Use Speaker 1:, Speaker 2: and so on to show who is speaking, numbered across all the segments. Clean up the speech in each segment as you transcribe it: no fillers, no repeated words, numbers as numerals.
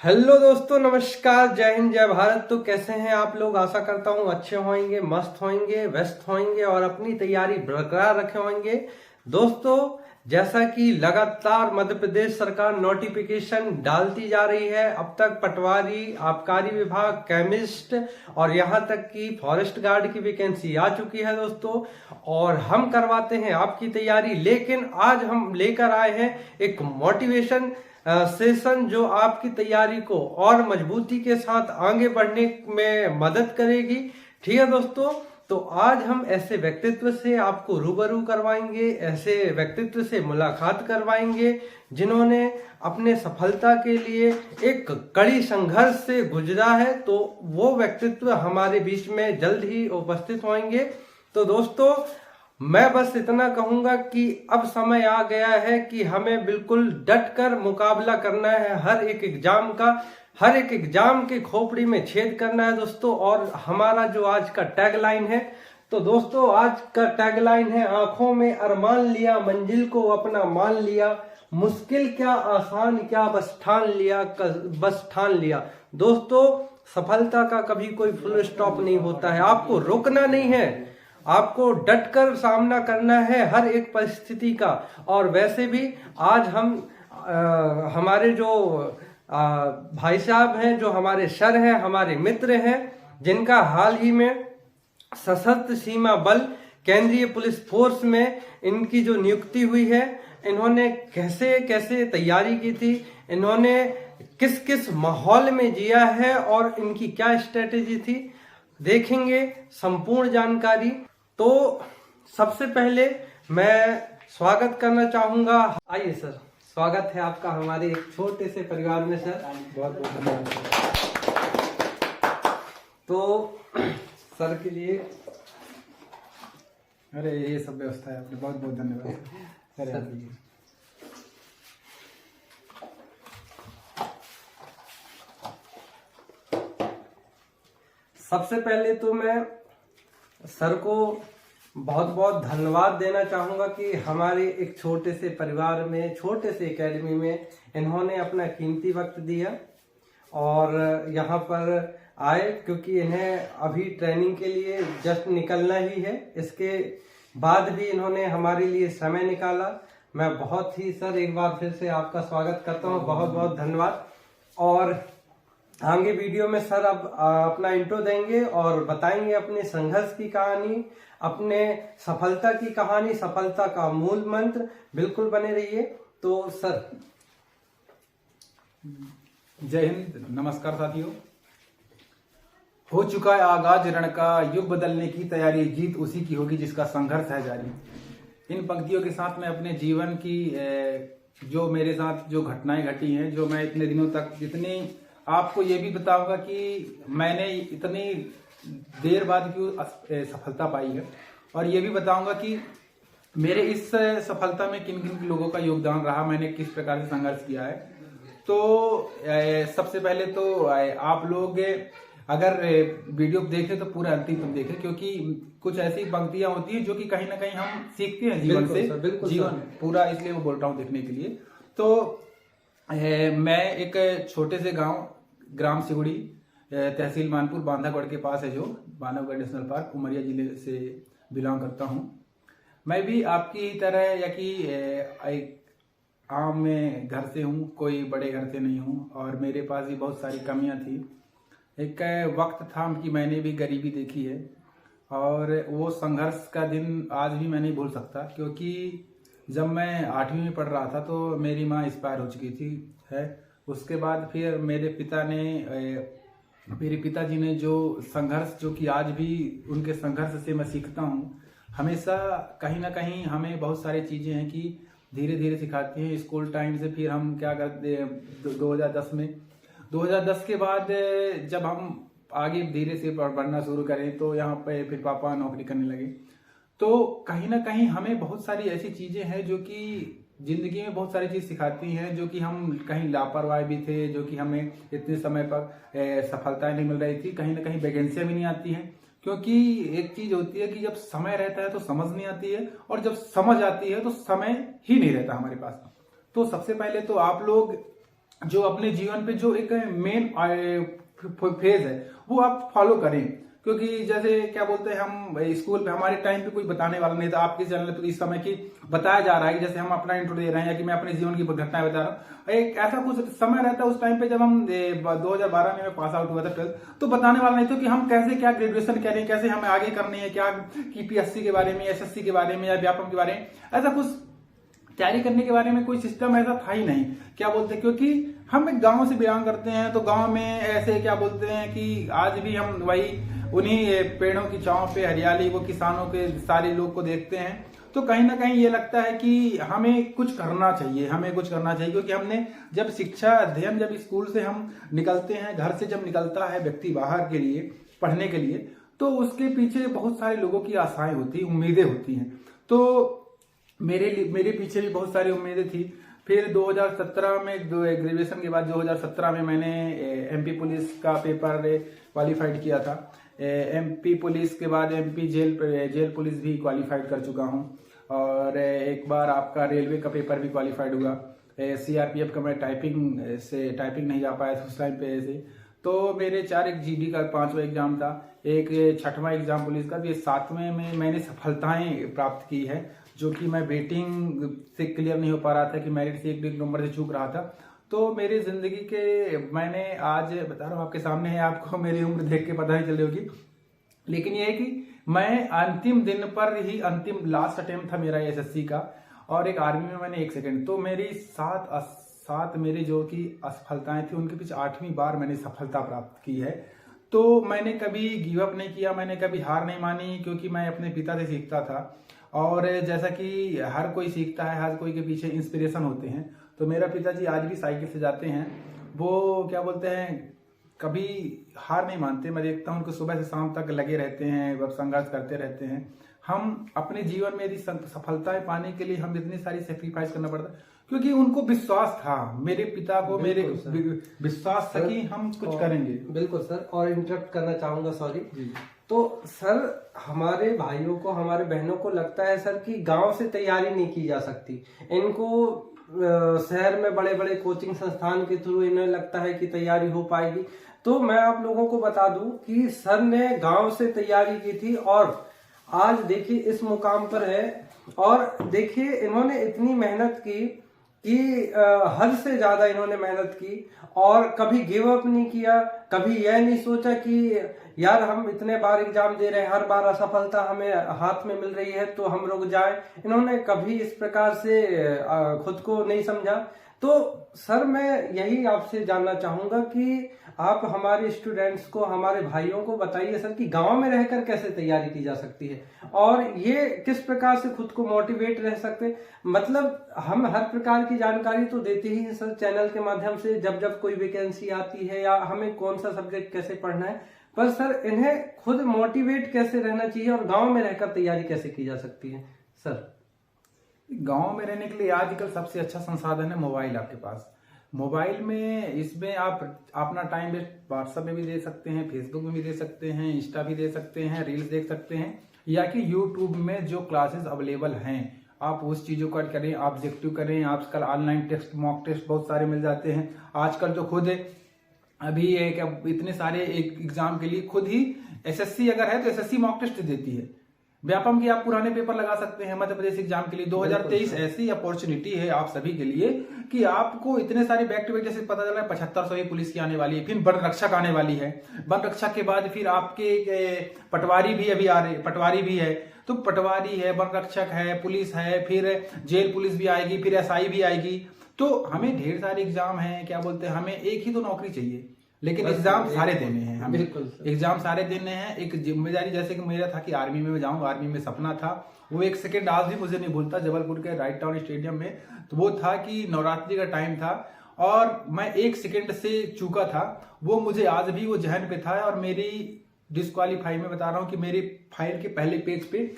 Speaker 1: Hello दोस्तों, नमस्कार, जय हिंद, जय भारत। तो कैसे हैं आप लोग? आशा करता हूं अच्छे होंगे, मस्त होंगे, व्यस्त होंगे और अपनी तैयारी बरकरार रखे होंगे। दोस्तों, जैसा कि लगातार मध्य प्रदेश सरकार नोटिफिकेशन डालती जा रही है, अब तक पटवारी, आबकारी विभाग, केमिस्ट और यहां तक कि फॉरेस्ट गार्ड की वैकेंसी आ चुकी है दोस्तों। और हम करवाते हैं आपकी तैयारी, लेकिन आज हम लेकर आए हैं एक मोटिवेशन सेशन जो आपकी तैयारी को और मजबूती के साथ आगे बढ़ने में मदद करेगी। ठीक है दोस्तों, तो आज हम ऐसे व्यक्तित्व से आपको रूबरू करवाएंगे, ऐसे व्यक्तित्व से मुलाकात करवाएंगे जिन्होंने अपने सफलता के लिए एक कड़ी संघर्ष से गुजरा है। तो वो व्यक्तित्व हमारे बीच में जल्द ही उपस्थित होंगे। तो दोस्तों, मैं बस इतना कहूंगा कि अब समय आ गया है कि हमें बिल्कुल डट कर मुकाबला करना है हर एक एग्जाम का, हर एक एग्जाम के खोपड़ी में छेद करना है दोस्तों। और हमारा जो आज का टैगलाइन है, तो दोस्तों आज का टैगलाइन है, आंखों में अरमान लिया, मंजिल को अपना मान लिया, मुश्किल क्या आसान क्या, बस ठान लिया, बस ठान लिया। दोस्तों, सफलता का कभी कोई फुल स्टॉप नहीं होता है, आपको रुकना नहीं है, आपको डटकर सामना करना है हर एक परिस्थिति का। और वैसे भी आज हम हमारे जो भाई साहब हैं, जो हमारे सर हैं, हमारे मित्र हैं, जिनका हाल ही में सशस्त्र सीमा बल केंद्रीय पुलिस फोर्स में इनकी जो नियुक्ति हुई है, इन्होंने कैसे कैसे तैयारी की थी, इन्होंने किस किस माहौल में जिया है और इनकी क्या स्ट्रेटेजी थी, देखेंगे संपूर्ण जानकारी। तो सबसे पहले मैं स्वागत करना चाहूंगा, आइए सर, स्वागत है आपका हमारे एक छोटे से परिवार में सर। बहुत बहुत धन्यवाद। तो सर के लिए,
Speaker 2: अरे ये सब व्यवस्था है आपने, बहुत बहुत धन्यवाद। अरे
Speaker 1: सबसे पहले तो मैं सर को बहुत बहुत धन्यवाद देना चाहूंगा कि हमारे एक छोटे से परिवार में, छोटे से एकेडमी में इन्होंने अपना कीमती वक्त दिया और यहाँ पर आए, क्योंकि इन्हें अभी ट्रेनिंग के लिए जस्ट निकलना ही है। इसके बाद भी इन्होंने हमारे लिए समय निकाला। मैं बहुत ही सर एक बार फिर से आपका स्वागत करता हूँ, बहुत बहुत धन्यवाद। और आगे वीडियो में सर अब अपना इंट्रो देंगे और बताएंगे अपने संघर्ष की कहानी, अपने सफलता की कहानी, सफलता का मूल मंत्र। बिल्कुल बने रहिए। तो सर,
Speaker 2: जय हिंद, नमस्कार साथियों। हो चुका है आगाज रण का, युग बदलने की तैयारी, जीत उसी की होगी जिसका संघर्ष है जारी। इन पंक्तियों के साथ मैं अपने जीवन की जो मेरे साथ जो घटनाएं घटी हैं, जो मैं इतने दिनों तक, जितनी आपको ये भी बताऊंगा कि मैंने इतनी देर बाद क्यों सफलता पाई है, और ये भी बताऊंगा कि मेरे इस सफलता में किन किन लोगों का योगदान रहा, मैंने किस प्रकार से संघर्ष किया है। तो सबसे पहले तो आप लोग अगर वीडियो देखें तो पूरा अंतिम तक देखें, क्योंकि कुछ ऐसी पंक्तियां होती हैं जो कि कहीं ना कहीं हम सीखते हैं जीवन से, जीवन पूरा, इसलिए मैं बोल रहा हूँ देखने के लिए। तो मैं एक छोटे से गांव, ग्राम सिगुड़ी, तहसील मानपुर, बांधवगढ़ के पास है, जो बांधवगढ़ नेशनल पार्क, उमरिया जिले से बिलोंग करता हूं। मैं भी आपकी तरह, या कि एक आम में घर से हूं, कोई बड़े घर से नहीं हूं, और मेरे पास भी बहुत सारी कमियां थी। एक वक्त था कि मैंने भी गरीबी देखी है, और वो संघर्ष का दिन आज भी मैं नहीं भूल सकता, क्योंकि जब मैं 8वीं में पढ़ रहा था तो मेरी माँ एक्सपायर हो चुकी थी है। उसके बाद फिर मेरे पिताजी ने जो संघर्ष, जो कि आज भी उनके संघर्ष से मैं सीखता हूँ, हमेशा कहीं ना कहीं हमें बहुत सारी चीजें हैं कि धीरे धीरे सिखाती हैं। स्कूल टाइम से फिर हम क्या करते, 2010 के बाद जब हम आगे धीरे से पढ़ना शुरू करें, तो यहाँ पे फिर पापा नौकरी करने लगे। तो कहीं ना कहीं हमें बहुत सारी ऐसी चीजें हैं जो कि जिंदगी में बहुत सारी चीज सिखाती हैं, जो कि हम कहीं लापरवाह भी थे, जो कि हमें इतने समय पर सफलताएं नहीं मिल रही थी, कहीं ना कहीं वैकेंसियां भी नहीं आती हैं। क्योंकि एक चीज होती है कि जब समय रहता है तो समझ नहीं आती है, और जब समझ आती है तो समय ही नहीं रहता हमारे पास। तो सबसे पहले तो आप लोग जो अपने जीवन पे जो एक मेन फेज है वो आप फॉलो करें। क्योंकि जैसे क्या बोलते हैं, हम स्कूल पे हमारे टाइम पे कोई बताने वाला नहीं था। आपके चैनल पे इस समय की बताया जा रहा है कि जैसे हम अपना इंट्रो दे रहे हैं या कि मैं अपने जीवन की घटनाएं बता रहा हूँ। एक ऐसा कुछ समय रहता है उस टाइम पे जब हम 2012 में पास आउट हुआ था 12th, तो बताने वाला नहीं था कि हम कैसे क्या ग्रेजुएशन करें, कैसे हमें आगे करनी है, क्या पीएससी के बारे में, एसएससी के बारे में या व्यापम के बारे में, ऐसा कुछ तैयारी करने के बारे में कोई सिस्टम ऐसा था ही नहीं। क्या बोलते हैं, क्योंकि हम एक गांव से बिलोंग करते हैं, तो गांव में ऐसे क्या बोलते हैं कि आज भी हम वही उन्हीं पेड़ों की छांव पे हरियाली, वो किसानों के सारे लोग को देखते हैं। तो कहीं ना कहीं ये लगता है कि हमें कुछ करना चाहिए, हमें कुछ करना चाहिए। क्योंकि हमने जब शिक्षा अध्ययन, जब स्कूल से हम निकलते हैं, घर से जब निकलता है व्यक्ति बाहर के लिए पढ़ने के लिए, तो उसके पीछे बहुत सारे लोगों की आशाएं होती, उम्मीदें होती हैं। तो मेरे पीछे भी बहुत सारी उम्मीदें थी। फिर 2017 में ग्रेजुएशन के बाद 2017 में मैंने एमपी पुलिस का पेपर क्वालिफाइड किया था। एमपी पुलिस के बाद एमपी जेल पुलिस भी क्वालिफाइड कर चुका हूं। और एक बार आपका रेलवे का पेपर भी क्वालिफाइड हुआ। सीआरपीएफ का मैं टाइपिंग नहीं जा पाया था उस टाइम पे ऐसे। तो मेरे 4 एक जीडी का 5वां एग्जाम था, एक 6वां एग्जाम पुलिस का, ये 7वें में मैंने सफलताएं प्राप्त की है, जो कि मैं वेटिंग से क्लियर नहीं हो पा रहा था कि मेरिट से एक नंबर से चूक रहा था। तो मेरी जिंदगी के, मैंने आज बता रहा हूँ आपके सामने है, आपको मेरी उम्र देख के पता नहीं चली होगी, लेकिन ये है कि मैं अंतिम दिन पर ही, अंतिम लास्ट अटेम्प्ट था मेरा एसएससी का, और एक आर्मी में मैंने 1 सेकंड। तो मेरी सात मेरे जो कि असफलताएं थी, उनके पीछे 8वीं बार मैंने सफलता प्राप्त की है। तो मैंने कभी गिव अप नहीं किया, मैंने कभी हार नहीं मानी, क्योंकि मैं अपने पिता से सीखता था। और जैसा कि हर कोई सीखता है, हर कोई के पीछे इंस्पिरेशन होते हैं। तो मेरा पिताजी आज भी साइकिल से जाते हैं, वो क्या बोलते हैं, कभी हार नहीं मानते। मैं देखता हूँ उनको सुबह से शाम तक लगे रहते हैं, वह संघर्ष करते रहते हैं। हम अपने जीवन में यदि सफलताएं पाने के लिए हम इतनी सारी सेक्रीफाइस करना पड़ता, क्योंकि उनको विश्वास था, मेरे पिता को मेरे विश्वास था कि हम कुछ करेंगे।
Speaker 1: बिल्कुल सर, और इंटरप्ट करना चाहूंगा, सॉरी। तो सर, हमारे भाइयों को, हमारे बहनों को लगता है सर कि गांव से तैयारी नहीं की जा सकती। इनको शहर में बड़े बड़े कोचिंग संस्थान के थ्रू इन्हें लगता है कि तैयारी हो पाएगी। तो मैं आप लोगों को बता दूं कि सर ने गांव से तैयारी की थी और आज देखिए इस मुकाम पर है। और देखिए इन्होंने इतनी मेहनत की कि हद से ज्यादा इन्होंने मेहनत की और कभी गिव अप नहीं किया। कभी यह नहीं सोचा कि यार हम इतने बार एग्जाम दे रहे हैं, हर बार असफलता हमें हाथ में मिल रही है तो हम रुक जाए। इन्होंने कभी इस प्रकार से खुद को नहीं समझा। तो सर, मैं यही आपसे जानना चाहूंगा कि आप हमारे स्टूडेंट्स को, हमारे भाइयों को बताइए सर कि गांव में रहकर कैसे तैयारी की जा सकती है और ये किस प्रकार से खुद को मोटिवेट रह सकते। मतलब हम हर प्रकार की जानकारी तो देते ही हैं सर चैनल के माध्यम से, जब जब कोई वैकेंसी आती है या हमें कौन सा सब्जेक्ट कैसे पढ़ना है, पर सर इन्हें खुद मोटिवेट कैसे रहना चाहिए और गाँव में रहकर तैयारी कैसे की जा सकती है सर?
Speaker 2: गांव में रहने के लिए आजकल सबसे अच्छा संसाधन है मोबाइल आपके पास। मोबाइल में इसमें आप अपना टाइम वेस्ट व्हाट्सएप में भी दे सकते हैं, फेसबुक में भी दे सकते हैं, इंस्टा भी दे सकते हैं, रील्स देख सकते हैं, या कि यूट्यूब में जो क्लासेस अवेलेबल हैं आप उस चीजों को करें, ऑब्जेक्टिव करें। आजकल ऑनलाइन टेस्ट, मॉक टेस्ट बहुत सारे मिल जाते हैं। आजकल जो खुद अभी एक इतने सारे एक एग्जाम के लिए खुद ही एसएससी अगर है तो एसएससी मॉक टेस्ट देती है। व्यापम की आप पुराने पेपर लगा सकते हैं मध्य प्रदेश एग्जाम के लिए। 2023 ऐसी अपॉर्चुनिटी है आप सभी के लिए कि आपको इतने सारे बैक टू बैक, जैसे पता चल रहा है 7500 पुलिस की आने वाली है, फिर वन रक्षक आने वाली है, वन रक्षक के बाद फिर आपके पटवारी भी अभी आ रहे, पटवारी भी है, तो पटवारी है, वन रक्षक है, पुलिस है, फिर जेल पुलिस भी आएगी, फिर एसआई भी आएगी। तो हमें ढेर सारे एग्जाम है, क्या बोलते हैं, हमें एक ही तो नौकरी चाहिए, लेकिन एग्जाम सारे देने हैं हमें। एग्जाम सारे देने हैं। एक जिम्मेदारी जैसे कि मेरा था कि आर्मी में जाऊं, आर्मी में सपना था, वो 1 सेकंड आज भी मुझे नहीं भूलता। जबलपुर के राइट टाउन स्टेडियम में तो वो था कि नवरात्रि का टाइम था और मैं 1 सेकंड से चूका था, वो मुझे आज भी वो जहन पे था। और मेरी डिस्क्वालीफाई में बता रहा हूँ कि मेरी फाइल के पहले पेज पे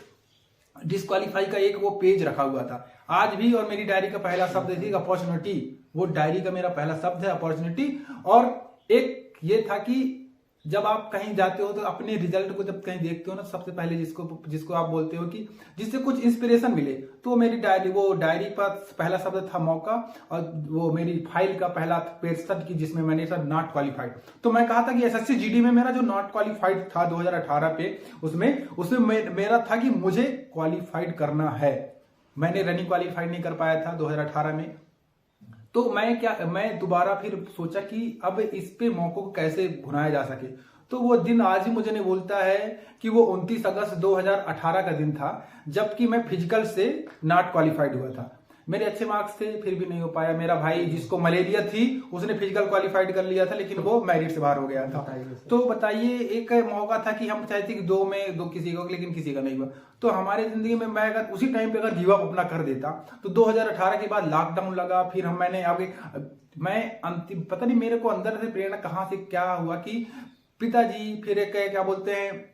Speaker 2: डिस्क्वालीफाई का एक वो पेज रखा हुआ था आज भी। और मेरी डायरी का पहला शब्द थी अपॉर्चुनिटी, वो डायरी का मेरा पहला शब्द है अपॉर्चुनिटी। और एक ये था कि जब आप कहीं जाते हो तो अपने रिजल्ट को जब कहीं देखते हो ना, सबसे पहले जिसको आप बोलते हो कि जिससे कुछ इंस्पिरेशन मिले, तो मेरी डायरी पर पहला शब्द था मौका, और वो मेरी फाइल का पहला पेज था कि जिसमें मैंने सब नॉट क्वालिफाइड। तो मैं कहा था कि एसएससी जीडी में मेरा जो नॉट क्वालिफाइड था 2018 पे, उसमें मेरा था कि मुझे क्वालिफाइड करना है। मैंने रनिंग क्वालिफाइड नहीं कर पाया था 2018 में। तो मैं दोबारा फिर सोचा कि अब इस पे मौकों को कैसे भुनाया जा सके। तो वो दिन आज ही मुझे नहीं भूलता है कि वो 29 अगस्त 2018 का दिन था, जबकि मैं फिजिकल से नॉट क्वालिफाइड हुआ था। मेरे अच्छे मार्क्स थे, फिर भी नहीं हो पाया। मेरा भाई जिसको मलेरिया थी उसने फिजिकल क्वालिफाइड कर लिया था, लेकिन वो मेरिट से बाहर हो गया था। तो बताइए, एक मौका था कि हम चाहते कि दो किसी को, लेकिन किसी का नहीं हुआ। तो हमारे जिंदगी में मैं अगर उसी टाइम पे अगर गिव अप अपना कर देता, तो 2018 के बाद लॉकडाउन लगा। फिर मैंने आगे मैं अंतिम पता नहीं मेरे को अंदर से प्रेरणा कहाँ से क्या हुआ कि पिताजी, फिर एक क्या बोलते हैं,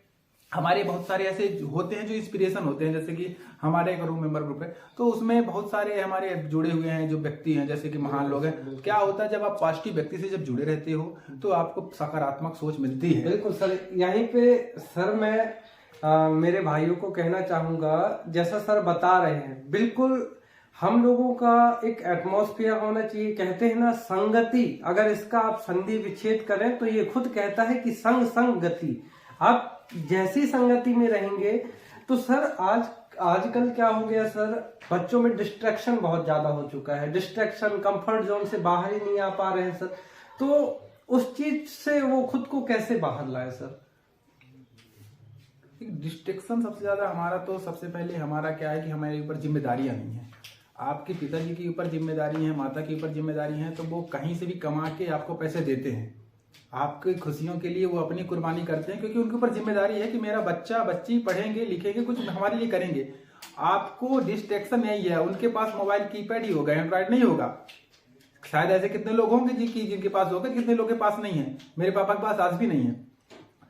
Speaker 2: हमारे बहुत सारे ऐसे होते हैं जो इंस्पिरेशन होते हैं। जैसे कि हमारे एक रूम मेंबर ग्रुप है, तो उसमें बहुत सारे हमारे जुड़े हुए हैं जो व्यक्ति हैं, जैसे कि महान लोग हैं। क्या होता है, जब आप पॉजिटिव व्यक्ति से जब जुड़े रहते हो तो आपको सकारात्मक सोच मिलती है।
Speaker 1: बिल्कुल सर, यहीं पे सर मैं मेरे भाइयों को कहना चाहूंगा, जैसा सर बता रहे हैं, बिल्कुल हम लोगों का एक एटमॉस्फेयर होना चाहिए। कहते हैं ना, संगति, अगर इसका आप संधि विच्छेद करें तो ये खुद कहता है कि संग गति। आप जैसी संगति में रहेंगे तो सर आजकल क्या हो गया सर, बच्चों में डिस्ट्रैक्शन बहुत ज्यादा हो चुका है। डिस्ट्रैक्शन, कंफर्ट जोन से बाहर ही नहीं आ पा रहे हैं सर। तो उस चीज से वो खुद को कैसे बाहर लाए सर?
Speaker 2: डिस्ट्रैक्शन सबसे ज्यादा हमारा, तो सबसे पहले हमारा क्या है कि हमारे ऊपर जिम्मेदारियां नहीं है। आपके पिताजी के ऊपर जिम्मेदारी है, माता के ऊपर जिम्मेदारी है, तो वो कहीं से भी कमा के आपको पैसे देते हैं। आपकी खुशियों के लिए वो अपनी कुर्बानी करते हैं, क्योंकि उनके ऊपर जिम्मेदारी है कि मेरा बच्चा बच्ची पढ़ेंगे लिखेंगे, कुछ हमारे लिए करेंगे। आपको डिस्ट्रैक्शन यही है, उनके पास मोबाइल कीपैड ही होगा, एंड्रॉइड नहीं होगा। शायद ऐसे कितने लोग होंगे जिनके पास होगा, कितने लोगों के पास नहीं है। मेरे पापा के पास आज भी नहीं है।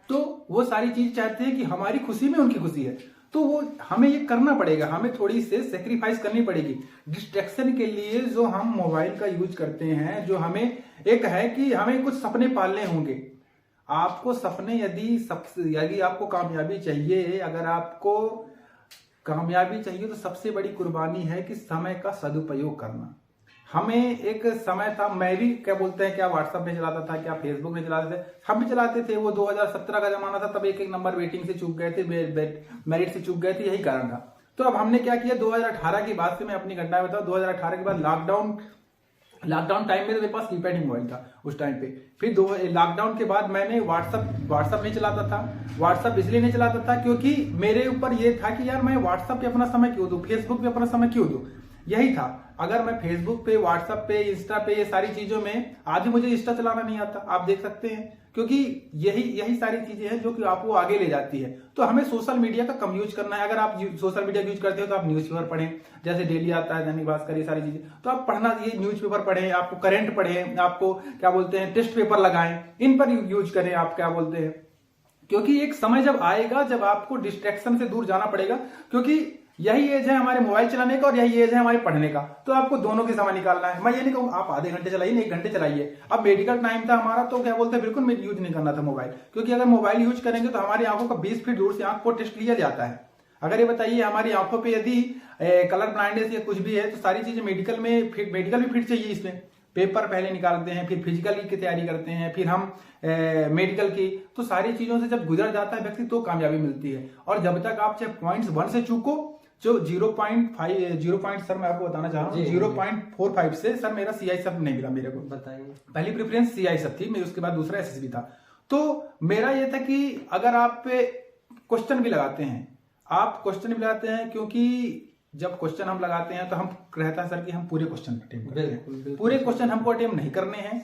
Speaker 2: तो वो सारी चीज चाहते हैं कि हमारी खुशी में उनकी खुशी है, तो वो हमें ये करना पड़ेगा, हमें थोड़ी से सेक्रीफाइस करनी पड़ेगी डिस्ट्रैक्शन के लिए। जो हम मोबाइल का यूज करते हैं, जो हमें एक है कि हमें कुछ सपने पालने होंगे। आपको सपने यदि आपको कामयाबी चाहिए, अगर आपको कामयाबी चाहिए, तो सबसे बड़ी कुर्बानी है कि समय का सदुपयोग करना। हमें एक समय था, मैं भी क्या बोलते हैं, क्या व्हाट्सएप में चलाता था, क्या फेसबुक में चलाते थे, हम भी चलाते थे। वो 2017 का जमाना था, तब एक नंबर वेटिंग से चूक गए थे, मेरिट से चूक गए थे, यही कारण था। तो अब हमने क्या किया, 2018 के बाद से मैं अपनी घटना बताऊं, 2018 के बाद लॉकडाउन टाइम में तो मेरे पास कीपैड ही मोबाइल था उस टाइम पे। फिर लॉकडाउन के बाद मैंने व्हाट्सएप नहीं चलाता था। व्हाट्सएप इसलिए नहीं चलाता था क्योंकि मेरे ऊपर ये था कि यार मैं व्हाट्सएप पे अपना समय क्यों दूं, फेसबुक पे अपना समय क्यों दूं, यही था। अगर मैं फेसबुक पे, व्हाट्सएप पे, इंस्टा पे, ये सारी चीजों में, आज भी मुझे इंस्टा चलाना नहीं आता, आप देख सकते हैं, क्योंकि यही सारी चीजें हैं जो कि आपको आगे ले जाती है। तो हमें सोशल मीडिया का कम यूज करना है। अगर आप सोशल मीडिया यूज करते हो तो आप न्यूज़पेपर पढ़ें, जैसे डेली आता है दैनिक भास्कर, ये सारी चीजें, तो आप पढ़ना, ये न्यूज़पेपर पढ़ें, आपको करंट पढ़ें, आपको क्या बोलते हैं टेस्ट पेपर लगाएं, इन पर यूज करें, आप क्या बोलते हैं। क्योंकि एक समय जब आएगा जब आपको डिस्ट्रैक्शन से दूर जाना पड़ेगा, क्योंकि यही एज है हमारे मोबाइल चलाने का और यही एज है हमारे पढ़ने का। तो आपको दोनों के समय निकालना है। मैं ये नहीं कहूँ आप आधे घंटे चलाइए, 1 घंटे चलाइए। अब मेडिकल टाइम था हमारा, तो क्या बोलते हैं, बिल्कुल यूज नहीं करना था मोबाइल, क्योंकि अगर मोबाइल यूज करेंगे तो हमारी आंखों का 20 फीट दूर से आंख को टेस्ट लिया जाता है। अगर ये बताइए, हमारी आंखों पे यदि कलर ब्लाइंडनेस या कुछ भी है, तो सारी चीजें मेडिकल भी फिट चाहिए। इसमें पेपर पहले निकालते हैं, फिर फिजिकल की तैयारी करते हैं, फिर हम मेडिकल की, तो सारी चीजों से जब गुजर जाता है व्यक्ति तो कामयाबी मिलती है। और जब तक आप चाहे पॉइंट्स 1 से चूको, जो 0.5 सर मैं आपको बताना चाह रहा हूँ, 0.45 से सर मेरा CI सब नहीं मिला मेरे को।
Speaker 1: बताइए।
Speaker 2: पहली प्रेफरेंस CI सब थी मेरी, उसके बाद दूसरा SSB था। तो मेरा ये था कि अगर आप क्वेश्चन भी लगाते हैं, क्योंकि जब क्वेश्चन हम लगाते हैं तो हम रहता है सर कि हम पूरे क्वेश्चन अटेम्प्ट करते हैं। पूरे क्वेश्चन हमको अटेम्प्ट नहीं करने हैं,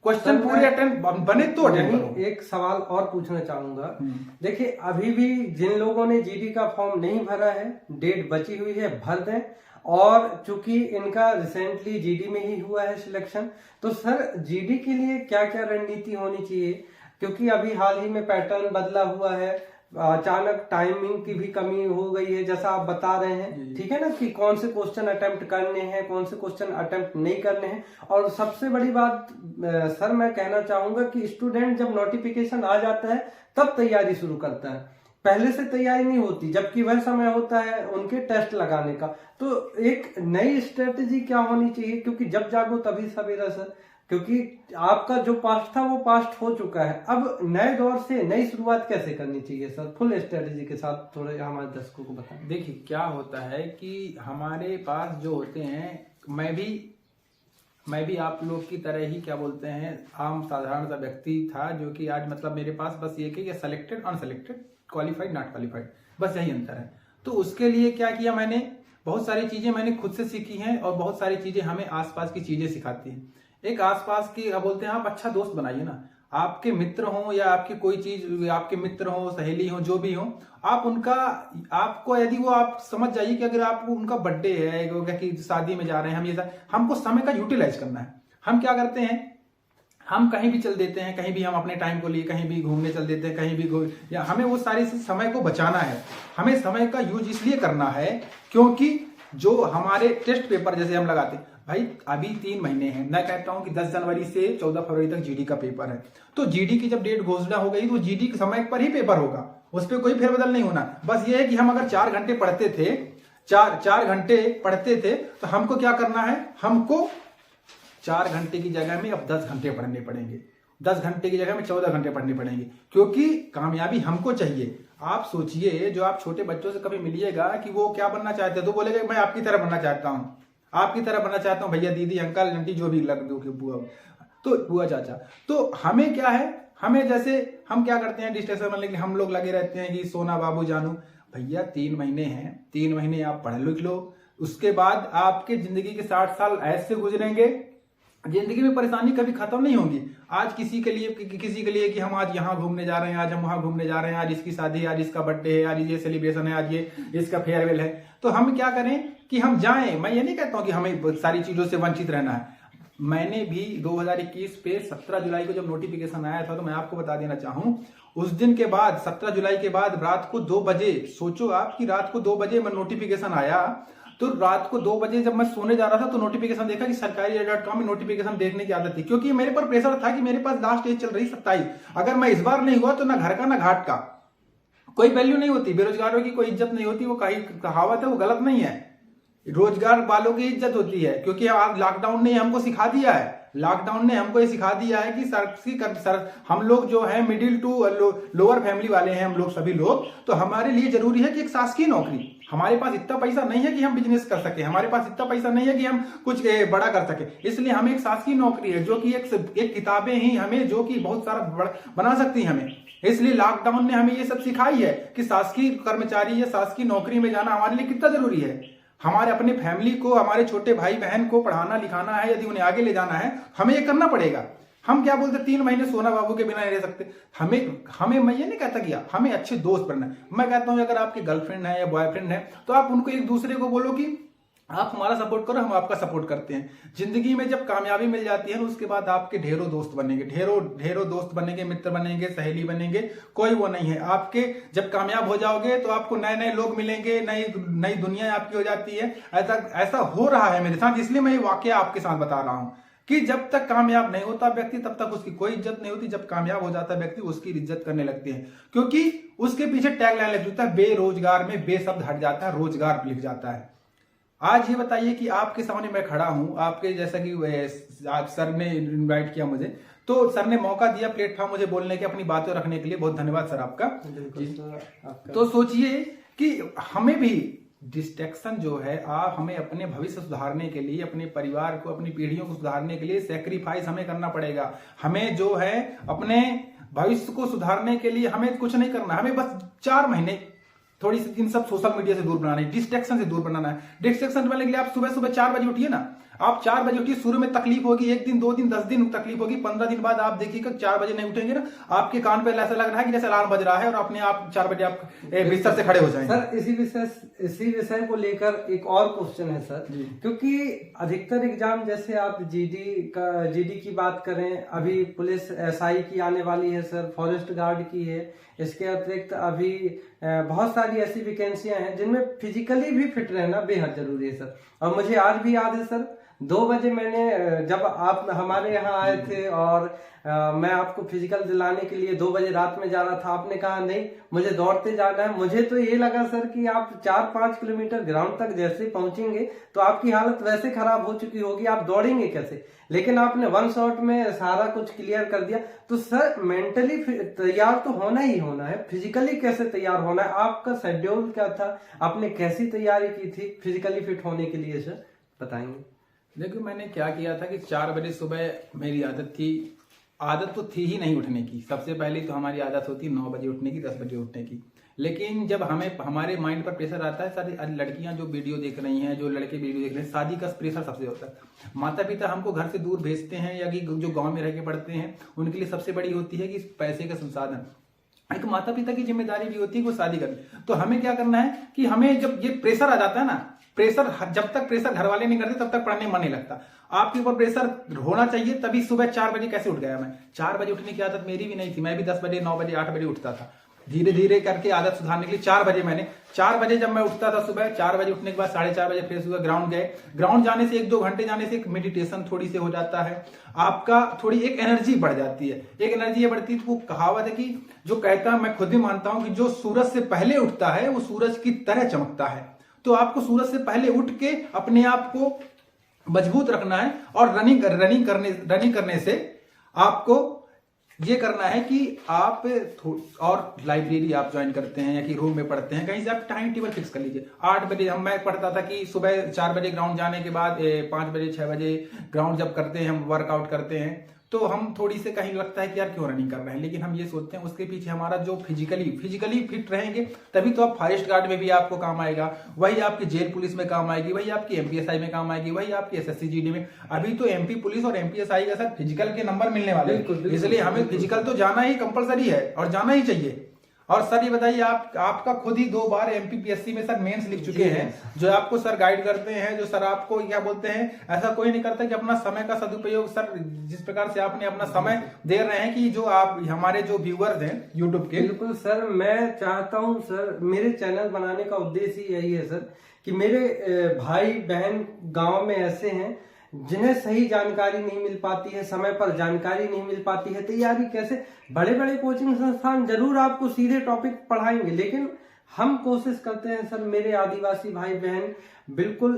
Speaker 2: क्वेश्चन पूरे अटेम्प्ट बने तो अटेम्प्ट करो।
Speaker 1: एक सवाल और पूछना चाहूंगा। देखिए, अभी भी जिन लोगों ने जीडी का फॉर्म नहीं भरा है, डेट बची हुई है, भर दें। और चूंकि इनका रिसेंटली जीडी में ही हुआ है सिलेक्शन, तो सर जीडी के लिए क्या क्या रणनीति होनी चाहिए? क्योंकि अभी हाल ही में पैटर्न बदला हुआ है, अचानक टाइमिंग की भी कमी हो गई है जैसा आप बता रहे हैं, ठीक है ना, कि कौन से क्वेश्चन अटेम्प्ट करने हैं, कौन से क्वेश्चन अटेम्प्ट नहीं करने हैं। और सबसे बड़ी बात सर मैं कहना चाहूंगा कि स्टूडेंट जब नोटिफिकेशन आ जाता है तब तैयारी शुरू करता है, पहले से तैयारी नहीं होती, जबकि वह समय होता है उनके टेस्ट लगाने का। तो एक नई स्ट्रेटेजी क्या होनी चाहिए, क्योंकि जब जागो तभी सवेरा सर, क्योंकि आपका जो पास्ट था वो पास्ट हो चुका है, अब नए दौर से नई शुरुआत कैसे करनी चाहिए सर, फुल स्ट्रेटेजी के साथ थोड़े हमारे दर्शकों को बताएं।
Speaker 2: देखिए क्या होता है कि हमारे पास जो होते हैं, मैं भी आप लोग की तरह ही क्या बोलते हैं आम साधारण सा व्यक्ति था, जो कि आज मतलब मेरे पास बस ये कि selected unselected, qualified not qualified, बस यही अंतर है। तो उसके लिए क्या किया मैंने, बहुत सारी चीजें मैंने खुद से सीखी हैं और बहुत सारी चीजें हमें आसपास की चीजें सिखाती हैं। एक आसपास की बोलते हैं आप अच्छा दोस्त बनाइए ना, आपके मित्र हो या आपकी कोई चीज, आपके मित्र हो, सहेली हो, जो भी हो, आप उनका, आपको यदि वो आप समझ जाइए कि अगर आपको उनका बर्थडे है कि शादी में जा रहे हैं हम, ये हमको समय का यूटिलाइज करना है। हम क्या करते हैं, हम कहीं भी चल देते हैं, कहीं भी हम अपने टाइम को लिए कहीं भी घूमने चल देते हैं, कहीं भी या हमें वो सारी समय को बचाना है। हमें समय का यूज इसलिए करना है क्योंकि जो हमारे टेस्ट पेपर जैसे हम लगाते हैं, भाई अभी 3 महीने हैं, मैं कहता हूं कि 10 जनवरी से 14 फरवरी तक जीडी का पेपर है। तो जीडी की जब डेट घोषणा हो गई तो जीडी के समय पर ही पेपर होगा, उस पर कोई फेरबदल नहीं होना। बस ये है कि हम अगर 4 घंटे पढ़ते थे, 4 घंटे पढ़ते थे, तो हमको क्या करना है, हमको 4 घंटे की जगह में अब 10 घंटे पढ़ने पड़ेंगे, 10 घंटे की जगह में 14 घंटे पढ़ने पड़ेंगे, क्योंकि कामयाबी हमको चाहिए। आप सोचिए, जो आप छोटे बच्चों से कभी मिलिएगा कि वो क्या बनना चाहते हैं, तो बोलेगा मैं आपकी तरह बनना चाहता हूं, आपकी तरह बनना चाहता हूं, भैया दीदी अंकल आंटी जो भी लग दो, बुआ तो बुआ चाचा। तो हमें क्या है, हमें जैसे हम क्या करते हैं डिस्ट्रेक्शन बनने के लिए हम लोग लगे रहते हैं कि सोना बाबू जानू, भैया 3 महीने हैं, 3 महीने आप पढ़ लिख लो, उसके बाद आपके जिंदगी के 60 साल ऐसे गुजरेंगे, जिंदगी में परेशानी कभी खत्म नहीं होगी। आज किसी के लिए कि हम आज यहाँ घूमने जा रहे हैं, आज हम वहां घूमने जा रहे हैं, आज इसकी शादी है, आज इसका बर्थडे है, आज ये सेलिब्रेशन है, आज ये इसका फेयरवेल है, तो हम क्या करें कि हम जाएं। मैं ये नहीं कहता हूं कि हमें सारी चीजों से वंचित रहना है। मैंने भी 2021 पे 17 जुलाई को जब नोटिफिकेशन आया था, तो मैं आपको बता देना चाहूं, उस दिन के बाद 17 जुलाई के बाद रात को 2 बजे, सोचो आप कि रात को 2 बजे मैं नोटिफिकेशन आया, तो रात को 2 बजे जब मैं सोने जा रहा था तो नोटिफिकेशन देखा कि सरकारी.com में नोटिफिकेशन देखने की आदत थी, क्योंकि मेरे पर प्रेशर था कि मेरे पास लास्ट एज चल रही 27, अगर मैं इस बार नहीं हुआ तो ना घर का ना घाट का, कोई वैल्यू नहीं होती, बेरोजगारों की कोई इज्जत नहीं होती। वो कहावत है, वो गलत नहीं है, रोजगार वालों की इज्जत होती है, क्योंकि आज लॉकडाउन ने हमको सिखा दिया है, लॉकडाउन ने हमको ये सिखा दिया है कि हम लोग जो है मिडिल टू लोअर फैमिली वाले हैं, हम लोग सभी लोग, तो हमारे लिए जरूरी है कि एक शासकीय नौकरी। हमारे पास इतना पैसा नहीं है कि हम बिजनेस कर सके, हमारे पास इतना पैसा नहीं है कि हम कुछ बड़ा कर सके, इसलिए हमें एक शासकीय नौकरी है जो कि एक किताबें ही हमें जो कि बहुत सारा बना सकती है हमें। इसलिए लॉकडाउन ने हमें ये सब सिखाई है कि शासकीय कर्मचारी या शासकीय नौकरी में जाना हमारे लिए कितना जरूरी है। हमारे अपने फैमिली को, हमारे छोटे भाई बहन को पढ़ाना लिखाना है, यदि उन्हें आगे ले जाना है, हमें ये करना पड़ेगा। हम क्या बोलते 3 महीने सोना बाबू के बिना नहीं रह सकते। हमें मैं ये नहीं कहता कि हमें अच्छे दोस्त बनना है, मैं कहता हूं अगर आपके गर्लफ्रेंड है या बॉयफ्रेंड है तो आप उनको एक दूसरे को बोलो कि आप हमारा सपोर्ट करो, हम आपका सपोर्ट करते हैं। जिंदगी में जब कामयाबी मिल जाती है ना, उसके बाद आपके ढेरों दोस्त बनेंगे, ढेरों दोस्त बनेंगे, मित्र बनेंगे, सहेली बनेंगे, कोई वो नहीं है। आपके जब कामयाब हो जाओगे तो आपको नए नए लोग मिलेंगे, नई दुनिया आपकी हो जाती है। ऐसा हो रहा है मेरे साथ, इसलिए मैं ये वाकया आपके साथ बता रहा हूं कि जब तक कामयाब नहीं होता व्यक्ति तब तक उसकी कोई इज्जत नहीं होती, जब कामयाब हो जाता व्यक्ति उसकी इज्जत करने लगते हैं, क्योंकि उसके पीछे टैग लाइन लग जाता है, बेरोजगार में बे शब्द हट जाता है, रोजगार लिख जाता है। आज ये बताइए कि आपके सामने मैं खड़ा हूं, आपके जैसा कि आज सर ने इनवाइट किया मुझे, तो सर ने मौका दिया प्लेटफॉर्म मुझे बोलने के, अपनी बातें रखने के लिए बहुत धन्यवाद सर आपका। तो सोचिए कि हमें भी डिस्ट्रैक्शन जो है, हमें अपने भविष्य सुधारने के लिए, अपने परिवार को, अपनी पीढ़ियों को सुधारने के लिए सैक्रिफाइस हमें करना पड़ेगा। हमें जो है अपने भविष्य को सुधारने के लिए हमें कुछ नहीं करना, हमें बस 4 महीने थोड़ी सी इन सब सोशल मीडिया से दूर बनाना है, डिस्ट्रैक्शन से दूर बनाना है। डिस्ट्रैक्शन बनाने के लिए आप सुबह 4 बजे उठिए ना, आप 4 बजे उठिए, शुरू में तकलीफ होगी, 1 दिन 2 दिन 10 दिन तकलीफ होगी, 15 दिन बाद आप देखिएगा 4 बजे नहीं उठेंगे ना, आपके कान पे ऐसा लग रहा है कि जैसे अलार्म बज रहा है और अपने आप 4 बजे आप बिस्तर से खड़े हो जाएंगे।
Speaker 1: सर इसी विषय को लेकर एक और क्वेश्चन है सर, क्योंकि अधिकतर एग्जाम जैसे आप जीडी की बात करें, अभी पुलिस एसआई की आने वाली है सर, फॉरेस्ट गार्ड की है, इसके अतिरिक्त अभी बहुत सारी ऐसी वैकेंसियां हैं जिनमें फिजिकली भी फिट रहना बेहद जरूरी है सर। और मुझे आज भी याद है सर, 2 बजे मैंने जब आप हमारे यहाँ आए थे और मैं आपको फिजिकल दिलाने के लिए 2 बजे रात में जा रहा था, आपने कहा नहीं मुझे दौड़ते जाना है। मुझे तो ये लगा सर कि आप 4-5 किलोमीटर ग्राउंड तक जैसे पहुंचेंगे तो आपकी हालत वैसे खराब हो चुकी होगी, आप दौड़ेंगे कैसे, लेकिन आपने 1 शॉट में सारा कुछ क्लियर कर दिया। तो सर मेंटली तैयार तो होना ही होना है, फिजिकली कैसे तैयार होना है, आपका शेड्यूल क्या था, आपने कैसी तैयारी की थी फिजिकली फिट होने के लिए सर, बताएंगे।
Speaker 2: देखो मैंने क्या किया था कि 4 बजे सुबह मेरी आदत तो थी ही नहीं उठने की। सबसे पहले तो हमारी आदत होती है 9 बजे उठने की, 10 बजे उठने की। लेकिन जब हमारे माइंड पर प्रेशर आता है, सारी लड़कियां जो वीडियो देख रही हैं, जो लड़के वीडियो देख रहे हैं, शादी का प्रेशर सबसे होता है। माता पिता हमको घर से दूर भेजते हैं या कि जो गांव में रह के पढ़ते हैं उनके लिए सबसे बड़ी होती है कि पैसे का संसाधन। एक माता पिता की जिम्मेदारी भी होती है कि वो शादी करनी। तो हमें क्या करना है कि हमें जब ये प्रेशर आ जाता है ना, जब तक प्रेशर घर वाले नहीं करते तब तक पढ़ने में मन नहीं लगता। आपके ऊपर प्रेशर होना चाहिए, तभी सुबह 4 बजे कैसे उठ गया मैं। 4 बजे उठने की आदत मेरी भी नहीं थी, मैं भी 10 बजे 9 बजे 8 बजे उठता था। धीरे धीरे करके आदत सुधारने के लिए 4 बजे जब मैं उठता था सुबह, 4 बजे उठने के बाद 4:30 बजे फ्रेश हुआ, ग्राउंड गए। ग्राउंड जाने से 1-2 घंटे जाने से एक मेडिटेशन थोड़ी से हो जाता है, आपका थोड़ी एक एनर्जी बढ़ जाती है। एक एनर्जी ये बढ़ती है, तो वो कहावत है कि जो कहता है, मैं खुद भी मानता हूं कि जो सूरज से पहले उठता है वो सूरज की तरह चमकता है। तो आपको सूरज से पहले उठ के अपने आप को मजबूत रखना है और रनिंग करने से आपको ये करना है कि आप और लाइब्रेरी आप ज्वाइन करते हैं या कि रूम में पढ़ते हैं, कहीं से आप टाइम टेबल फिक्स कर लीजिए। 8 बजे मैं पढ़ता था कि सुबह 4 बजे ग्राउंड जाने के बाद 5 बजे 6 बजे ग्राउंड जब करते हैं, हम वर्कआउट करते हैं, तो हम थोड़ी से कहीं लगता है कि यार क्यों रनिंग कर रहे हैं, लेकिन हम ये सोचते हैं उसके पीछे हमारा जो फिजिकली फिट रहेंगे तभी तो आप फॉरेस्ट गार्ड में भी आपको काम आएगा, वही आपकी जेल पुलिस में काम आएगी, वही आपकी एमपीएसआई में काम आएगी, वही आपकी एसएससी जीडी में। अभी तो एमपी पुलिस और एमपीएसआई का सर फिजिकल के नंबर मिलने वाले हैं, इसलिए हमें फिजिकल तो जाना ही कंपलसरी है और जाना ही चाहिए। और सर ये बताइए, आपका खुद ही 2 बार एमपीपीएससी में सर मेंस लिख चुके हैं, जो आपको सर गाइड करते हैं, जो सर आपको क्या बोलते हैं, ऐसा कोई नहीं करता कि अपना समय का सदुपयोग सर जिस प्रकार से आपने अपना समय दे रहे हैं कि जो आप हमारे जो व्यूअर्स हैं यूट्यूब के।
Speaker 1: बिल्कुल सर, मैं चाहता हूं सर, मेरे चैनल बनाने का उद्देश्य ही यही है सर कि मेरे भाई बहन गांव में ऐसे हैं जिन्हें सही जानकारी नहीं मिल पाती है, समय पर जानकारी नहीं मिल पाती है, तैयारी कैसे। बड़े बड़े कोचिंग संस्थान जरूर आपको सीधे टॉपिक पढ़ाएंगे, लेकिन हम कोशिश करते हैं सर, मेरे आदिवासी भाई बहन बिल्कुल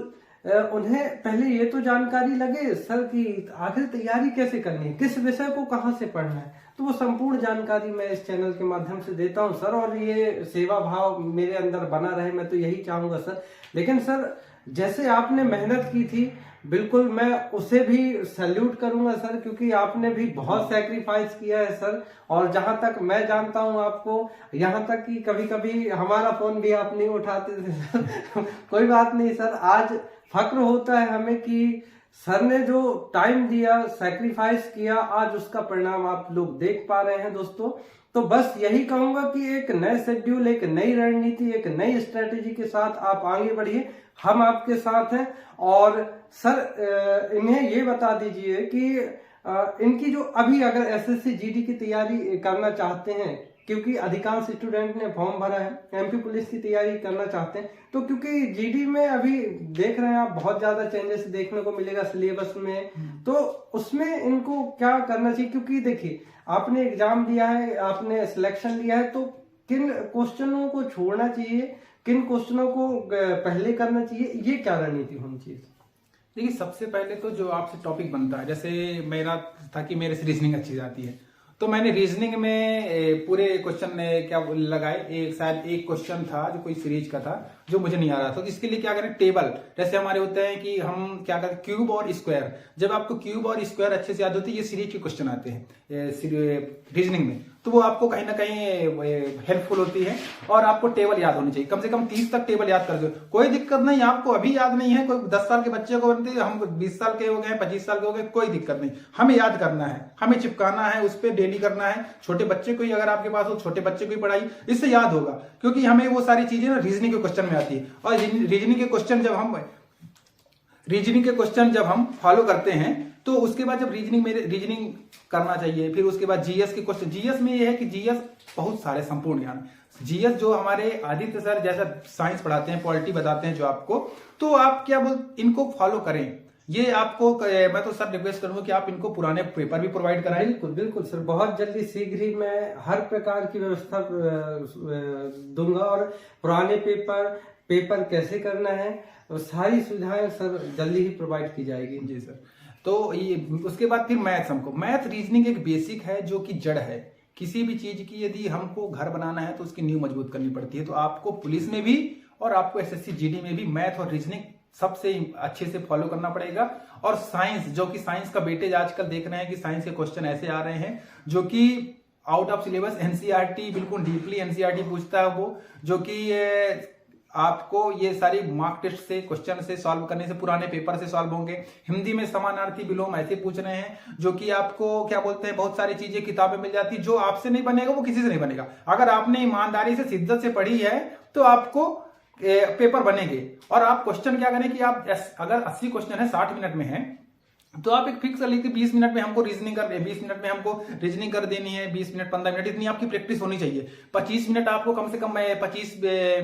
Speaker 1: उन्हें पहले ये तो जानकारी लगे सर कि आखिर तैयारी कैसे करनी है, किस विषय को कहाँ से पढ़ना है, तो वो संपूर्ण जानकारी मैं इस चैनल के माध्यम से देता हूं सर। और ये सेवा भाव मेरे अंदर बना रहे, मैं तो यही चाहूंगा सर। लेकिन सर जैसे आपने मेहनत की थी, बिल्कुल मैं उसे भी सैल्यूट करूंगा सर, क्योंकि आपने भी बहुत सैक्रिफाइस किया है सर। और जहां तक मैं जानता हूं आपको, यहां तक कि कभी कभी हमारा फोन भी आप नहीं उठाते थे सर। कोई बात नहीं सर, आज फक्र होता है हमें कि सर ने जो टाइम दिया, सैक्रिफाइस किया, आज उसका परिणाम आप लोग देख पा रहे हैं दोस्तों। तो बस यही कहूंगा कि एक नए शेड्यूल, एक नई रणनीति, एक नई स्ट्रेटेजी के साथ आप आगे बढ़िए, हम आपके साथ हैं। और सर इन्हें ये बता दीजिए कि इनकी जो अभी अगर एसएससी जीडी की तैयारी करना चाहते हैं, क्योंकि अधिकांश स्टूडेंट ने फॉर्म भरा है, एमपी पुलिस की तैयारी करना चाहते हैं, तो क्योंकि जीडी में अभी देख रहे हैं आप बहुत ज्यादा चेंजेस देखने को मिलेगा सिलेबस में, तो उसमें इनको क्या करना चाहिए। क्योंकि देखिए आपने एग्जाम दिया है, आपने सिलेक्शन लिया है, तो किन क्वेश्चनों को छोड़ना चाहिए, किन क्वेश्चनों को पहले करना चाहिए, ये क्या रणनीति होनी चाहिए।
Speaker 2: देखिए सबसे पहले तो जो आपसे टॉपिक बनता है, जैसे मेरा था कि मेरे से रीजनिंग अच्छी जाती है, तो मैंने रीजनिंग में पूरे क्वेश्चन क्या लगाए, शायद एक क्वेश्चन था जो कोई सीरीज का था, जो मुझे नहीं आ रहा था। तो इसके लिए क्या करें, टेबल जैसे हमारे होते हैं कि हम क्या करते हैं, क्यूब और स्क्वायर। जब आपको क्यूब और स्क्वायर अच्छे से याद होती है, ये सीरीज के क्वेश्चन आते हैं रीजनिंग में, तो वो आपको कहीं ना कहीं हेल्पफुल होती है। और आपको टेबल याद होनी चाहिए, कम से कम 30 तक टेबल याद कर दो, कोई दिक्कत नहीं। आपको अभी याद नहीं है, कोई 10 साल के बच्चे को बनती है, हम 20 साल के हो गए, 25 साल के हो गए, कोई दिक्कत नहीं। हमें याद करना है, हमें चिपकाना है, उस पर डेली करना है। छोटे बच्चे को ही अगर आपके पास हो, छोटे बच्चे को ही पढ़ाई, इससे याद होगा, क्योंकि हमें वो सारी चीजें ना रीजनिंग के क्वेश्चन में आती है। और रीजनिंग के क्वेश्चन जब हम फॉलो करते हैं, तो उसके बाद जब रीजनिंग करना चाहिए, फिर उसके बाद जीएस के क्वेश्चन। जीएस में ये है कि जीएस बहुत सारे संपूर्ण ज्ञान, जीएस जो हमारे आदित्य सर जैसा साइंस पढ़ाते हैं, पॉलिटी बताते हैं जो आपको, तो आप क्या इनको फॉलो करें। ये आपको मैं तो सर रिक्वेस्ट करूंगा कि आप इनको पुराने पेपर भी प्रोवाइड कराएं।
Speaker 1: बिल्कुल बिल्कुल सर, बहुत जल्दी शीघ्र ही मैं हर प्रकार की व्यवस्था दूंगा, और पुराने पेपर कैसे करना है, और सारी सुविधाएं सर जल्दी ही प्रोवाइड की जाएगी।
Speaker 2: जी सर। तो ये उसके बाद फिर मैथ्स, हमको मैथ रीजनिंग एक बेसिक है जो कि जड़ है किसी भी चीज की। यदि हमको घर बनाना है तो उसकी नींव मजबूत करनी पड़ती है। तो आपको पुलिस में भी और आपको एसएससी जीडी में भी मैथ और रीजनिंग सबसे अच्छे से फॉलो करना पड़ेगा। और साइंस, जो कि साइंस का वेटेज आजकल देख रहे हैं कि साइंस के क्वेश्चन ऐसे आ रहे हैं जो कि आउट ऑफ सिलेबस, एनसीईआरटी बिल्कुल डीपली एनसीईआरटी पूछता है वो, जो कि आपको ये सारी मार्क टेस्ट से क्वेश्चन से सॉल्व करने से, पुराने पेपर से सॉल्व होंगे। हिंदी में समानार्थी विलोम ऐसे पूछ रहे हैं जो कि आपको क्या बोलते हैं, बहुत सारी चीजें किताबें मिल जाती, जो आपसे नहीं बनेगा वो किसी से नहीं बनेगा। अगर आपने ईमानदारी से, शिद्दत से पढ़ी है तो आपको पेपर बनेंगे। और आप क्वेश्चन क्या करें कि आप अगर 80 क्वेश्चन है, 60 मिनट में है, तो आप एक फिक्स कर लीजिए 20 मिनट में हमको रीजनिंग कर 20 मिनट में हमको रीजनिंग कर देनी है, 20 मिनट 15 मिनट, इतनी आपकी प्रैक्टिस होनी चाहिए। 25 मिनट आपको कम से कम 25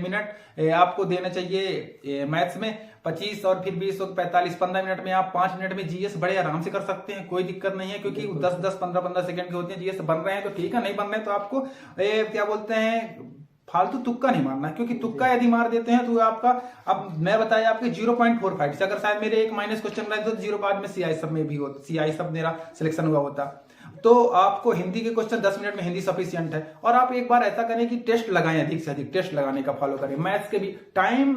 Speaker 2: मिनट आपको देना चाहिए मैथ्स में, 25 और फिर 20 और 45, 15 मिनट में आप 5 मिनट में जीएस बड़े आराम से कर सकते हैं, कोई दिक्कत नहीं है। क्योंकि 10-10, 15-15 सेकंड के होते हैं। जीएस बन रहे हैं तो ठीक है, नहीं बन रहे हैं तो आपको क्या बोलते हैं, फालतू तुक्का नहीं मारना। क्योंकि तुक्का यदि मार देते हैं तो आपका, अब मैं बताया आपके 0.45 से, अगर शायद मेरे एक माइनस क्वेश्चन रहे तो 0.5 में सीआई सब में भी होता, सीआई सब मेरा सिलेक्शन हुआ होता। तो आपको हिंदी के क्वेश्चन 10 मिनट में हिंदी सफिशिएंट है। और आप एक बार ऐसा करें कि टेस्ट लगाएं, अधिक से अधिक टेस्ट लगाने का फॉलो करें। मैथ्स के भी टाइम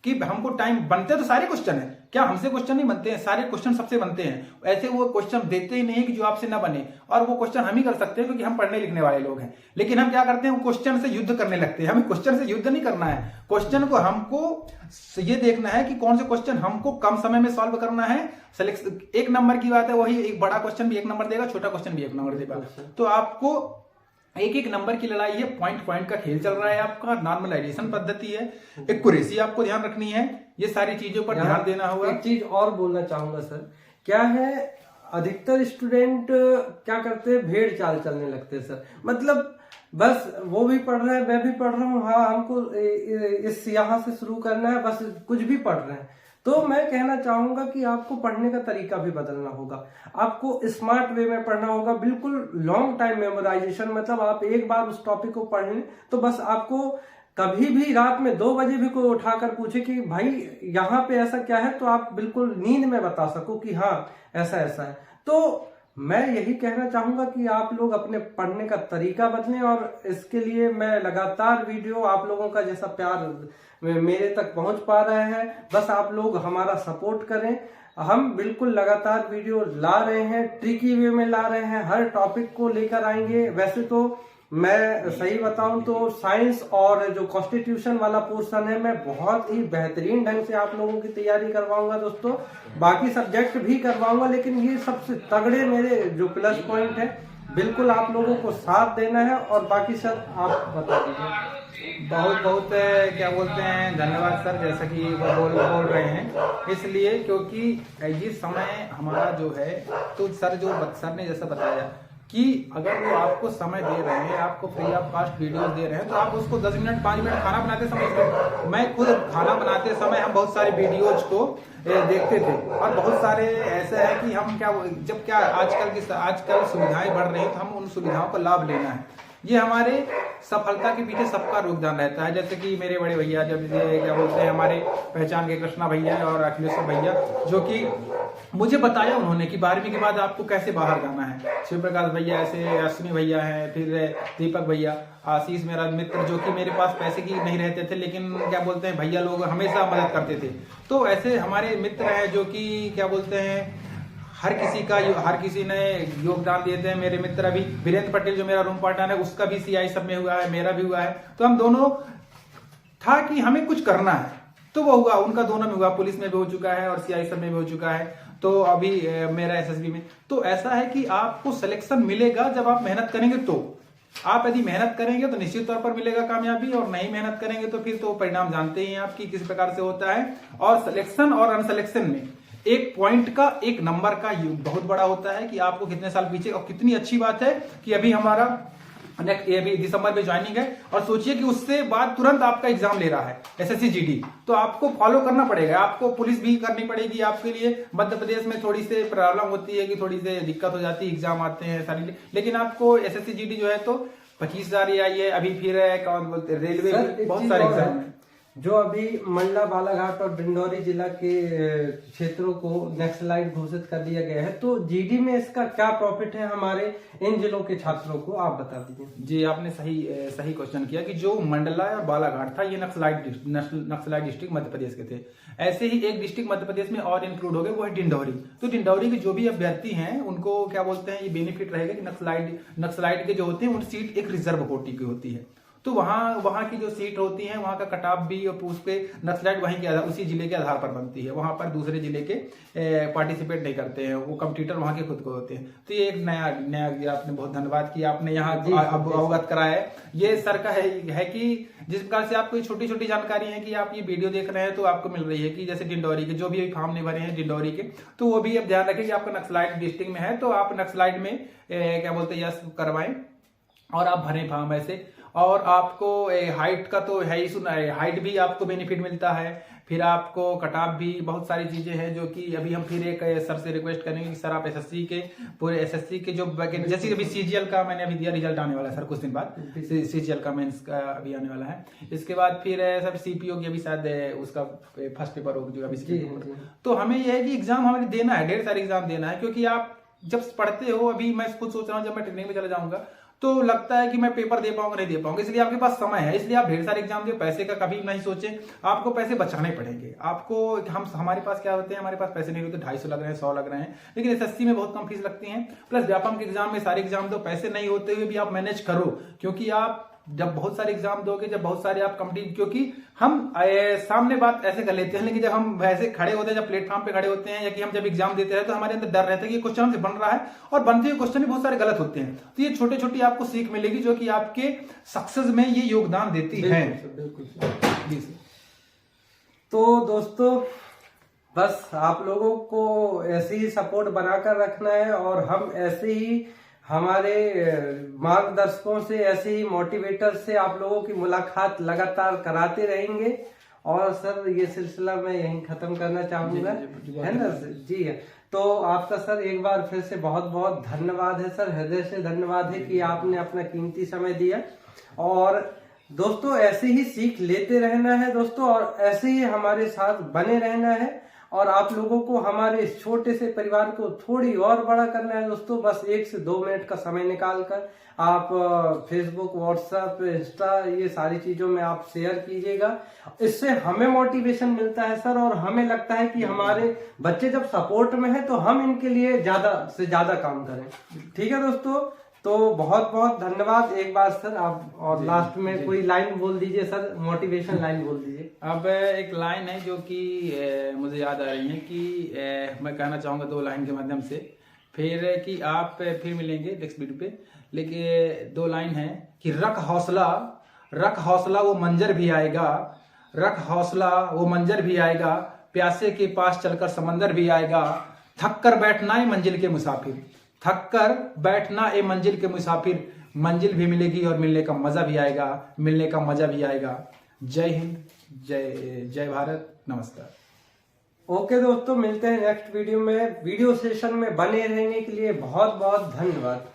Speaker 2: कि हमको टाइम बनते तो सारे क्वेश्चन है, क्या हमसे क्वेश्चन नहीं बनते हैं? सारे क्वेश्चन सबसे बनते हैं। ऐसे वो क्वेश्चन देते ही नहीं कि जो आपसे ना बने, और वो क्वेश्चन हम ही कर सकते हैं क्योंकि हम पढ़ने लिखने वाले लोग हैं। लेकिन हम क्या करते हैं, वो क्वेश्चन से युद्ध करने लगते हैं। हमें क्वेश्चन से युद्ध नहीं करना है, क्वेश्चन को हमको ये देखना है कि कौन से क्वेश्चन हमको कम समय में सॉल्व करना है। एक नंबर की बात है, वही एक बड़ा क्वेश्चन भी 1 नंबर देगा, छोटा क्वेश्चन भी 1 नंबर देगा। तो आपको एक नंबर की लड़ाई है, पॉइंट का खेल चल रहा है आपका, नॉर्मलाइजेशन पद्धति है, एक्यूरेसी आपको ध्यान रखनी है, ये सारी चीजों पर ध्यान देना होगा।
Speaker 1: एक चीज और बोलना चाहूंगा सर, क्या है, अधिकतर स्टूडेंट क्या करते हैं, भेड़ चाल चलने लगते हैं सर। मतलब बस वो भी पढ़ रहे हैं, मैं भी पढ़ रहा हूँ, हाँ हमको इस यहाँ से शुरू करना है, बस कुछ भी पढ़ रहे हैं। तो मैं कहना चाहूंगा कि आपको पढ़ने का तरीका भी बदलना होगा, आपको स्मार्ट वे में पढ़ना होगा। बिल्कुल लॉन्ग टाइम मेमोराइजेशन, मतलब आप एक बार उस टॉपिक को पढ़ लें तो बस आपको कभी भी रात में 2 बजे भी कोई उठाकर पूछे कि भाई यहाँ पे ऐसा क्या है, तो आप बिल्कुल नींद में बता सको कि हाँ ऐसा ऐसा है। तो मैं यही कहना चाहूंगा कि आप लोग अपने पढ़ने का तरीका बदलें, और इसके लिए मैं लगातार वीडियो, आप लोगों का जैसा प्यार मेरे तक पहुंच पा रहे हैं, बस आप लोग हमारा सपोर्ट करें। हम बिल्कुल लगातार वीडियो ला रहे हैं, ट्रिकी वे में ला रहे हैं, हर टॉपिक को लेकर आएंगे। वैसे तो मैं सही बताऊं तो साइंस और जो कॉन्स्टिट्यूशन वाला पोर्शन है, मैं बहुत ही बेहतरीन ढंग से आप लोगों की तैयारी करवाऊंगा दोस्तों। बाकी सब्जेक्ट भी करवाऊंगा, लेकिन ये सबसे तगड़े मेरे जो प्लस पॉइंट है, बिल्कुल आप लोगों को साथ देना है। और बाकी सर आप बता दीजिए।
Speaker 2: बहुत बहुत क्या बोलते हैं, धन्यवाद सर, जैसा कि वो बोल रहे हैं, इसलिए क्योंकि ये समय हमारा जो है, तो सर ने जैसा बताया कि अगर वो आपको समय दे रहे हैं, आपको फ्री ऑफ कॉस्ट वीडियोस दे रहे हैं, तो आप उसको 10 मिनट 5 मिनट खाना बनाते समय, मैं खुद खाना बनाते समय हम बहुत सारे वीडियोज को देखते थे। और बहुत सारे ऐसे है कि हम आजकल सुविधाएं बढ़ रही हैं, तो हम उन सुविधाओं का लाभ लेना है। ये हमारे सफलता के पीछे सबका योगदान रहता है। जैसे कि मेरे बड़े भैया, जब ये क्या बोलते हैं, हमारे पहचान के कृष्णा भैया और अखिलेश्वर भैया, जो कि मुझे बताया उन्होंने कि 12वीं के बाद आपको कैसे बाहर जाना है। शिव प्रकाश भैया, ऐसे अश्विनी भैया हैं, फिर दीपक भैया, आशीष मेरा मित्र, जो कि मेरे पास पैसे की नहीं रहते थे, लेकिन क्या बोलते हैं भैया लोग हमेशा मदद करते थे। तो ऐसे हमारे मित्र हैं जो कि क्या बोलते हैं हर किसी ने योगदान दिए थे। मेरे मित्र अभी वीरेंद्र पटेल जो मेरा रूम पार्टनर है, उसका भी सीआई सब में हुआ है, मेरा भी हुआ है। तो हम दोनों था कि हमें कुछ करना है, तो वो हुआ, उनका दोनों में हुआ, पुलिस में भी हो चुका है और सीआई सब में भी हो चुका है। तो अभी मेरा एसएसबी में। तो ऐसा है कि आपको सिलेक्शन मिलेगा जब आप मेहनत करेंगे। तो आप यदि मेहनत करेंगे तो निश्चित तौर पर मिलेगा कामयाबी, और नहीं मेहनत करेंगे तो फिर तो परिणाम जानते ही हैं आपकी किस प्रकार से होता है। और सिलेक्शन और अनसिलेक्शन में एक पॉइंट का, एक नंबर का बहुत बड़ा होता है कि आपको कितने साल पीछे। और कितनी अच्छी बात है कि अभी हमारा अभी दिसंबर में ज्वाइनिंग है, और सोचिए कि उससे बाद तुरंत आपका एग्जाम ले रहा है एसएससी जीडी। तो आपको फॉलो करना पड़ेगा, आपको पुलिस भी करनी पड़ेगी। आपके लिए मध्य प्रदेश में थोड़ी सी प्रॉब्लम होती है कि थोड़ी सी दिक्कत हो जाती है, एग्जाम आते हैं सारी, लेकिन आपको एसएससी जीडी जो है तो 25,000 ही आई है। अभी फिर कौन बोलते हैं, रेलवे, बहुत सारे एग्जाम है।
Speaker 1: जो अभी मंडला, बालाघाट और डिंडौरी जिला के क्षेत्रों को नक्सलाइट घोषित कर दिया गया है, तो जीडी में इसका क्या प्रॉफिट है हमारे इन जिलों के छात्रों को, आप बता दीजिए।
Speaker 2: जी, आपने सही क्वेश्चन किया कि जो मंडला और बालाघाट था, ये नक्सलाइट डिस्ट्रिक्ट मध्य प्रदेश के थे। ऐसे ही एक डिस्ट्रिक्ट मध्य प्रदेश में और इंक्लूड हो गए, वो है डिंडौरी। तो डिंडौरी के जो भी अभ्यर्थी हैं उनको क्या बोलते हैं, ये बेनिफिट रहेगा कि नक्सलाइट के जो होते हैं उन सीट एक रिजर्व कोटी की होती है। तो वहां की जो सीट होती है, वहां का कटाव भी और उस पे नक्सलाइट वहीं के आधार, उसी जिले के आधार पर बनती है। वहां पर दूसरे जिले के पार्टिसिपेट नहीं करते हैं, वो कंप्यूटर वहां के खुद को होते हैं। तो ये एक नया आपने बहुत धन्यवाद किया, आपने यहाँ अवगत कराया है। ये सर का है कि जिस प्रकार से आपको छोटी छोटी जानकारी है कि आप ये वीडियो देख रहे हैं तो आपको मिल रही है कि जैसे डिंडौरी के जो भी फॉर्म नहीं भरे हैं डिंडौरी के, तो वो भी आप ध्यान रखें कि आपका नक्सलाइट डिस्ट्रिक्ट में है तो आप नक्सलाइट में क्या बोलते हैं यस करवाएं और आप भरें फॉर्म ऐसे। और आपको हाइट का तो है ही सुना है, हाइट भी आपको बेनिफिट मिलता है। फिर आपको कटाव भी, बहुत सारी चीजें हैं जो कि अभी हम फिर एक सर से रिक्वेस्ट करेंगे कि सर आप एसएससी के पूरे एसएससी के जो जैसे अभी सीजीएल का मैंने अभी दिया, रिजल्ट आने वाला है सर कुछ दिन बाद, सीजीएल का मेंस का अभी आने वाला है। इसके बाद फिर सर सीपीओ की अभी शायद उसका फर्स्ट पेपर होगा जो अभी। तो हमें यह है कि एग्जाम हमें देना है, ढेर सारे एग्जाम देना है, क्योंकि आप जब पढ़ते हो, अभी मैं खुद सोच रहा हूँ जब मैं ट्रेनिंग में चला जाऊंगा तो लगता है कि मैं पेपर दे पाऊंगा नहीं दे पाऊंगा, इसलिए आपके पास समय है, इसलिए आप ढेर सारे एग्जाम दे। पैसे का कभी नहीं सोचें, आपको पैसे बचाने पड़ेंगे। आपको हमारे पास क्या होते हैं, हमारे पास पैसे नहीं होते, 250 लग रहे हैं, 100 लग रहे हैं, लेकिन एसएससी में बहुत कम फीस लगती है। प्लस व्यापम के एग्जाम में सारे एग्जाम दो, पैसे नहीं होते हुए भी आप मैनेज करो, क्योंकि आप जब बहुत सारे एग्जाम दोगे, जब बहुत सारे आप कंप्लीट, क्योंकि हम सामने बात ऐसे कर लेते हैं, लेकिन जब हम वैसे खड़े होते हैं, जब प्लेटफॉर्म पे खड़े होते हैं या कि हम जब एग्जाम देते हैं, तो हमारे अंदर डर रहता है कि ये क्वेश्चन से बन रहा है, और बनते हुए क्वेश्चन भी बहुत सारे गलत होते हैं। तो ये छोटे छोटी आपको सीख मिलेगी जो कि आपके सक्सेस में ये योगदान देती है। बिल्कुल।
Speaker 1: तो दोस्तों बस आप लोगों को ऐसे ही सपोर्ट बनाकर रखना है, और हम ऐसे ही हमारे मार्गदर्शकों से, ऐसे ही मोटिवेटर से आप लोगों की मुलाकात लगातार कराते रहेंगे। और सर ये सिलसिला मैं यहीं खत्म करना चाहूंगा, है ना जी। तो आपका सर एक बार फिर से बहुत बहुत धन्यवाद है सर, हृदय से धन्यवाद है कि आपने अपना कीमती समय दिया। और दोस्तों ऐसे ही सीख लेते रहना है दोस्तों, और ऐसे ही हमारे साथ बने रहना है, और आप लोगों को हमारे इस छोटे से परिवार को थोड़ी और बड़ा करना है दोस्तों। बस 1 से 2 मिनट का समय निकाल कर आप फेसबुक, व्हाट्सएप, इंस्टा, ये सारी चीजों में आप शेयर कीजिएगा। इससे हमें मोटिवेशन मिलता है सर, और हमें लगता है कि हमारे बच्चे जब सपोर्ट में है तो हम इनके लिए ज्यादा से ज्यादा काम करें। ठीक है दोस्तों, तो बहुत बहुत धन्यवाद एक बार सर। आप और लास्ट में कोई लाइन बोल दीजिए सर, मोटिवेशन लाइन बोल दीजिए।
Speaker 2: अब एक लाइन है जो कि मुझे याद आ रही है कि मैं कहना चाहूंगा 2 लाइन के माध्यम से, फिर कि आप फिर मिलेंगे नेक्स्ट वीडियो पे। लेकिन 2 लाइन है कि रख हौसला वो मंजर भी आएगा, रख हौसला वो मंजर भी आएगा, प्यासे के पास चलकर समंदर भी आएगा, थक कर बैठना है मंजिल के मुसाफिर, थक कर बैठना ए मंजिल के मुसाफिर, मंजिल भी मिलेगी और मिलने का मजा भी आएगा, मिलने का मजा भी आएगा। जय हिंद, जय भारत, नमस्कार।
Speaker 1: ओके दोस्तों, मिलते हैं नेक्स्ट वीडियो में। वीडियो सेशन में बने रहने के लिए बहुत बहुत धन्यवाद।